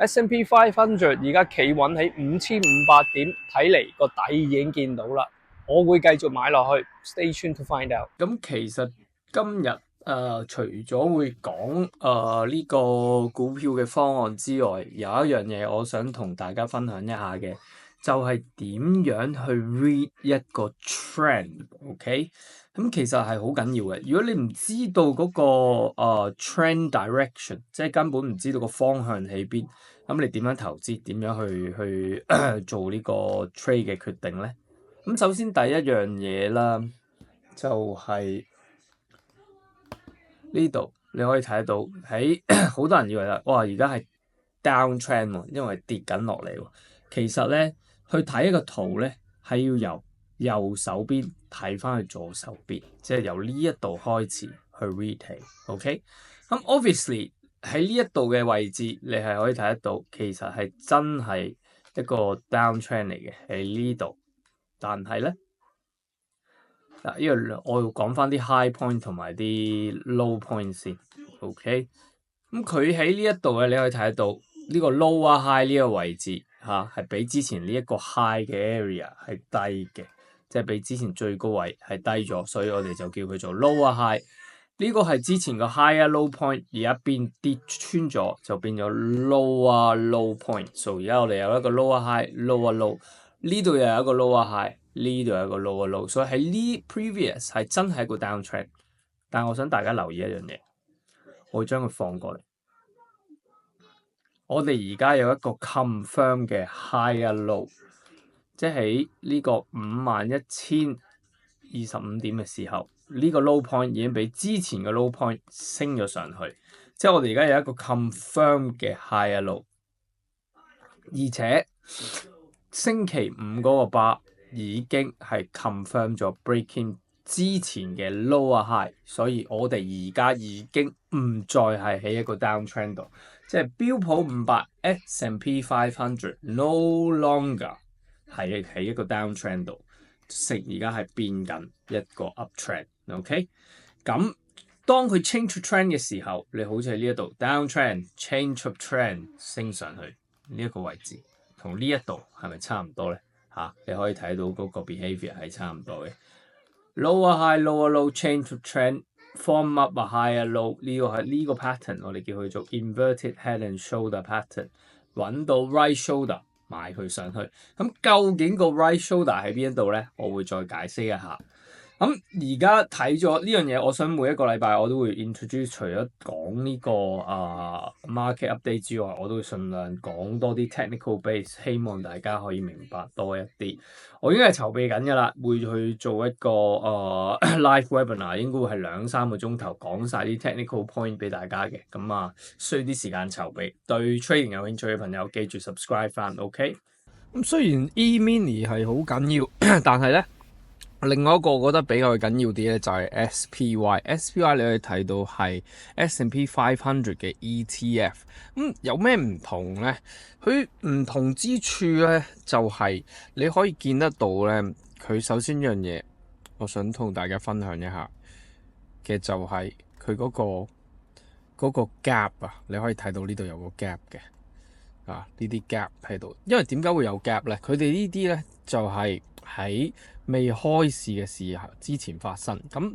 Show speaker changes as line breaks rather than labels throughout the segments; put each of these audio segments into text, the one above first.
S&P 500而家企穩喺5500點，睇嚟個底已經見到啦。我會繼續買落去 ，stay tuned to find out。
咁其實今日除咗會講呢個股票嘅方案之外，有一樣嘢我想同大家分享一下嘅，就係點樣去 read 一個 trend，OK？咁其實係好緊要嘅。如果你唔知道嗰個trend direction，即係根本唔知道個方向喺邊，咁你點樣投資？點樣去做呢個 trade 嘅決定咧？咁首先第一樣嘢啦，就係呢度你可以睇得到，喺好多人以為啦，哇！而家係 down trend 喎，因為跌緊落嚟喎。其實咧，去睇一個圖咧，係要由右手邊睇翻去左手邊，即係由呢一度開始去 read 起。OK，咁 obviously 喺呢一度嘅位置，你係可以睇得到，其實係真係一個 down trend 嚟嘅喺呢度。但係咧，嗱，呢個我要講翻啲 high point 同埋啲 low point 先，OK？咁佢喺呢一度咧，你可以睇得到呢個 lower high 呢個位置嚇，係比之前呢一個 high 嘅 area 係低嘅，即係比之前最高位係低咗，所以我哋就叫佢做 lower high。呢個係之前個 higher low point，而家變跌穿咗就變咗 lower low point。所以而家我哋有一個 lower high、lower low，呢度又有一個 lower high，呢度有一個 lower low。所以喺呢 previous 係真係一個 down trend。但我想大家留意一樣嘢，我會將佢放過嚟。我哋而家有一個 confirm 嘅 higher low，即係喺呢個51,025點嘅時候。呢個 low point 已經比之前嘅 low point 升咗上去，即係我哋而家有一個 confirm 嘅 higher low，而且星期五嗰個 bar 已經係 confirm 咗 breaking 之前嘅 lower high，所以我哋而家已經唔再係喺一個 down trend 度，即係標普500 S&P 500 no longer 係喺一個 down trend 度，而家係變緊一個 up trend。OK， 咁當佢 change to trend 嘅時候，你好似喺呢一度 down trend change of trend 升上去呢一個位置，同呢一度係咪差唔多咧？你可以睇到嗰個 behavior 係差唔多嘅。lower high lower low change of trend form up a higher low， 呢個係呢個 pattern， 我哋叫佢做 inverted head and shoulder pattern， 揾到 right shoulder 買佢上去。咁究竟個 right shoulder 喺邊度咧？我會再解釋一下。咁而家睇咗呢樣嘢，我想每一個禮拜我都會 introduce， 除咗講呢個market update 之外，我都會盡量講多啲 technical base， 希望大家可以明白多一啲。我已經係籌備緊㗎啦，會去做一個live webinar， 應該會係2-3個鐘頭講晒啲 technical point 俾大家嘅。咁需要啲時間籌備。對 trading 有興趣嘅朋友，記住 subscribe 翻 ，OK？
咁雖然 E-mini 係好緊要，但係咧，另外一個我覺得比較緊要啲咧就係 SPY。SPY 你可以睇到係 S&P 500嘅 ETF。有咩唔同咧？佢唔同之處咧就係你可以見得到咧，佢首先一樣嘢，我想同大家分享一下嘅就係佢嗰個 gap 啊，你可以睇到呢度有個 gap 嘅。呢啲 gap 喺度，因為點解會有 gap 咧？佢哋呢啲咧就係喺未開市嘅時候之前發生。咁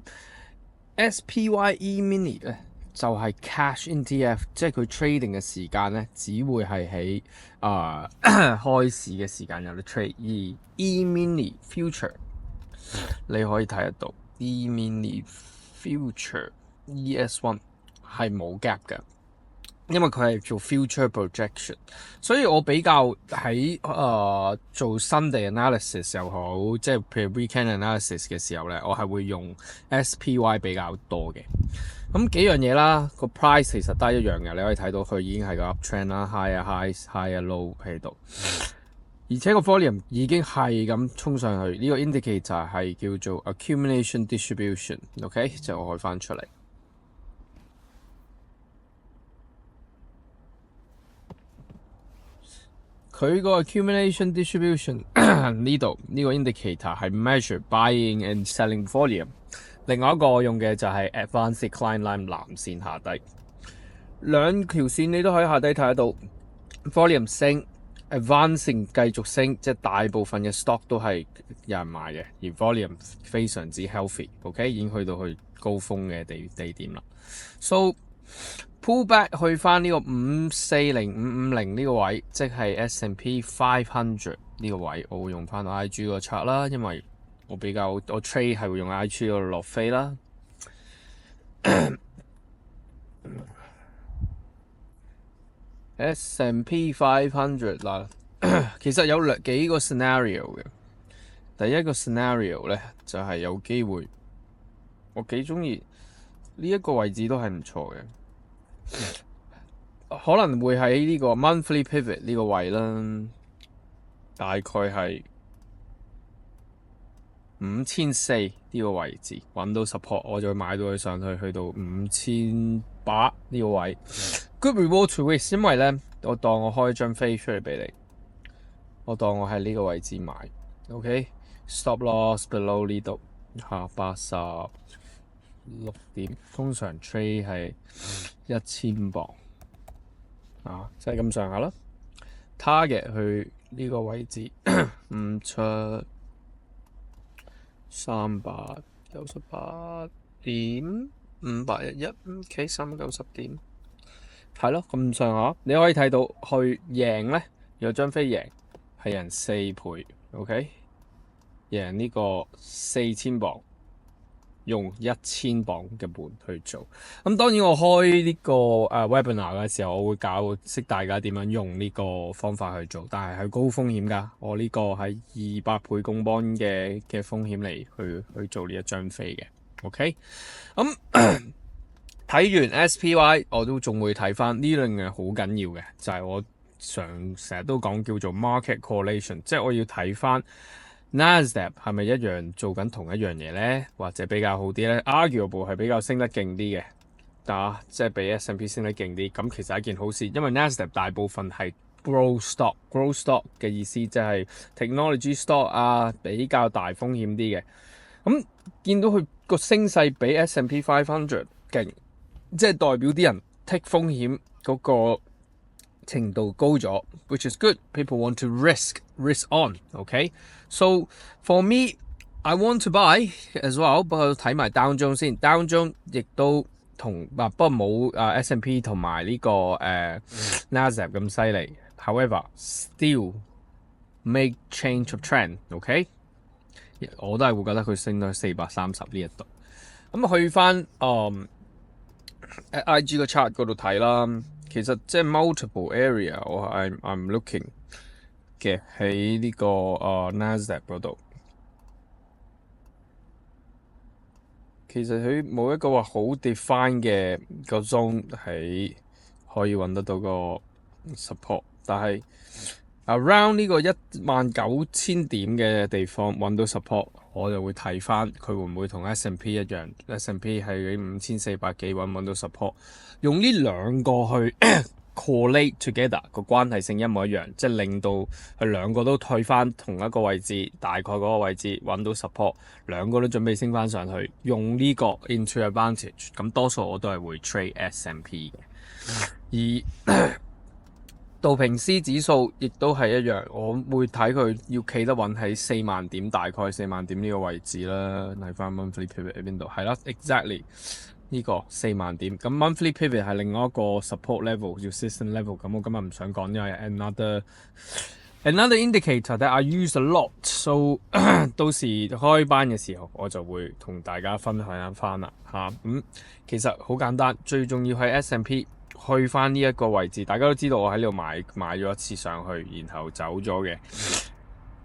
SPY E-mini 咧就係 cash ETF， 即係佢 trading 嘅時間咧只會係喺開市嘅時間有得 trade。而 E-mini future 你可以睇得到 E-mini future ES1 係冇 gap 嘅。因為佢係做 future projection， 所以我比較喺做 Sunday analysis 又好，即係譬如 weekend analysis 嘅時候咧，我係會用 SPY 比較多嘅。咁幾樣嘢啦，個 price 其實都係一樣嘅，你可以睇到佢已經係個 uptrend 啦 ，high 啊 high 啊 low 喺度，而且個 volume 已經係咁衝上去，呢個 indicator 係叫做 accumulation distribution，OK， 就開翻出嚟。佢個 accumulation distribution 呢度呢個 indicator 係 measure buying and selling volume。另外一個我用嘅就係 advanced decline line 藍線下低，兩條線你都可以下低睇得到。volume 升 ，advancing 繼續升，即係大部分嘅 stock 都係有人買嘅，而 volume 非常之 healthy，OK，已經去到去高峰嘅地點啦。So pullback 去翻呢個540-550呢個位，即係 S&P 500呢個位，我會用翻 IG 個 chart 啦，因為我trade 係會用 IG 嗰度落飛啦。S&P 500嗱，其實有幾個 scenario 嘅。第一個 scenario 咧就係有機會，我幾中意呢一個位置都係唔錯嘅，可能會喺呢個 monthly pivot 呢個位啦，大概係5400呢個位置揾到 support，我就會買到佢上去到5800呢個位。Good reward to risk， 因為咧我當我開張飛出嚟俾你，我當我喺呢個位置買 ，OK，stop loss below 呢度嚇86點，通常 trade 係1000磅啊，即係咁上下啦。target 去呢個位置唔出398點511，OK，390點。係咯，咁上下，你可以睇到去贏咧，有張飛贏係人4倍 ，OK， 贏呢個4000磅，用1000磅嘅本去做。咁當然我開呢個webinar 嘅時候，我會教識大家點樣用呢個方法去做，但係係高風險㗎。我呢個係200倍槓桿嘅風險嚟去做呢一張飛嘅 ，OK， 咁。睇完 SPY 我都仲會睇翻呢樣嘢好緊要嘅，就係我成日都講叫做 market correlation， 即係我要睇翻 Nasdaq 係咪一樣做緊同一樣嘢咧，或者比較好啲咧 ？Arguable 係比較升得勁啲嘅，即係比 S&P 升得勁啲，咁其實係一件好事，因為 Nasdaq 大部分係 growth stock 嘅意思即係 technology stock 啊，比較大風險啲嘅。咁見到佢個升勢比 S&P 500勁。即係代表啲人 take 風險嗰個程度高咗 ，which is good. People want to risk on. Okay, so for me, I want to buy as well. 不過睇埋 Dow Jones 先 ，Dow Jones 亦都同不過冇S&P 同埋呢個Nasdaq 咁犀利。However, still make change of trend. Okay， 我都係會覺得佢升到430呢一度。咁去翻IG 個 chart 嗰度睇啦，其實即係 multiple area， I'm looking 嘅喺呢個Nasdaq 嗰度。其實佢冇一個話好 define 嘅個 zone 係可以揾得到個 support， 但係 around 呢個19000點嘅地方揾到 support， 我就會睇翻佢會唔會同 S&P 一樣 ，S&P 係5400幾揾到 support， 用呢兩個去correlate together 個關係性一模一樣，即係令到佢兩個都退翻同一個位置，大概嗰個位置揾到 support， 兩個都準備升翻上去，用呢個 into advantage， 咁多數我都係會 trade S&P 嘅，而道瓊斯指數亦都係一樣，我會睇佢要企得穩喺4萬點，大概4萬點呢個位置啦。睇翻 monthly pivot 喺邊度？係啦 ，exactly 呢個4萬點。咁 monthly pivot 係另外一個 support level，叫 resistance level。咁我今日唔想講，因為 another indicator that I use a lot。So 到時開班嘅時候，我就會同大家分享翻啦嚇。其實好簡單，最重要係 S&P。去翻呢一個位置，大家都知道我喺呢度買咗一次上去，然後走咗嘅，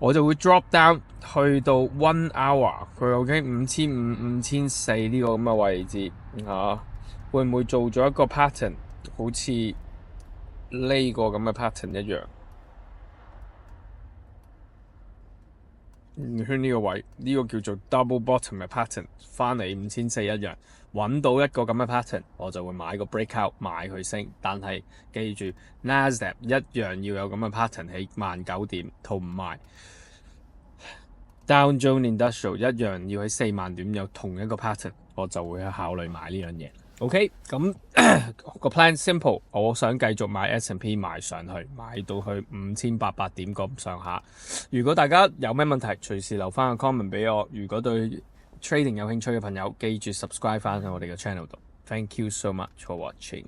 我就會 drop down 去到 1 hour， 佢究竟5500、5400呢個咁嘅位置會唔會做咗一個 pattern， 好似呢個咁嘅 pattern 一樣？圈呢個位，呢個叫做 double bottom 嘅 pattern， 翻嚟5400一樣，揾到一個咁嘅 pattern， 我就會買個 breakout 買佢升。但係記住 Nasdaq 一樣要有咁嘅 pattern 喺19000點，同埋 Dow Jones Industrial 一樣要喺4萬點有同一個 pattern， 我就會去考慮買呢樣嘢。OK，咁個 plan simple，我想繼續買 S&P 買上去，買到去5800點咁上下。如果大家有咩問題，隨時留翻個 comment 俾我。如果對 trading 有興趣嘅朋友，記住 subscribe 翻去我哋嘅 channel 度。Thank you so much for watching。